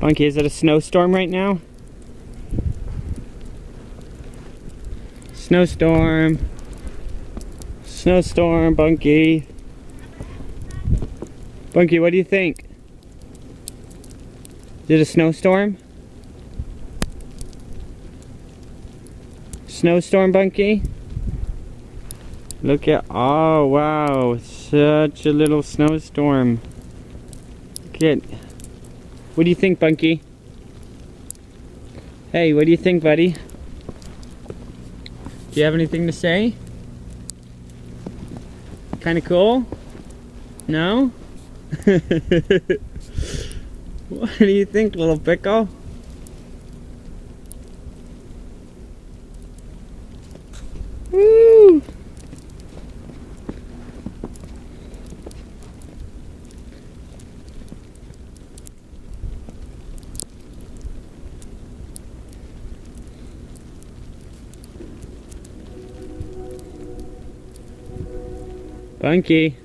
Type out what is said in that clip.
Bunky, is it a snowstorm right now? Snowstorm. Snowstorm, Bunky. Bunky, what do you think? Is it a snowstorm? Snowstorm, Bunky? Look at, oh wow, such a little snowstorm. Look at, what do you think, Bunky? Hey, what do you think, buddy? Do you have anything to say? Kind of cool? No? What do you think, little pickle? Woo! Bunky.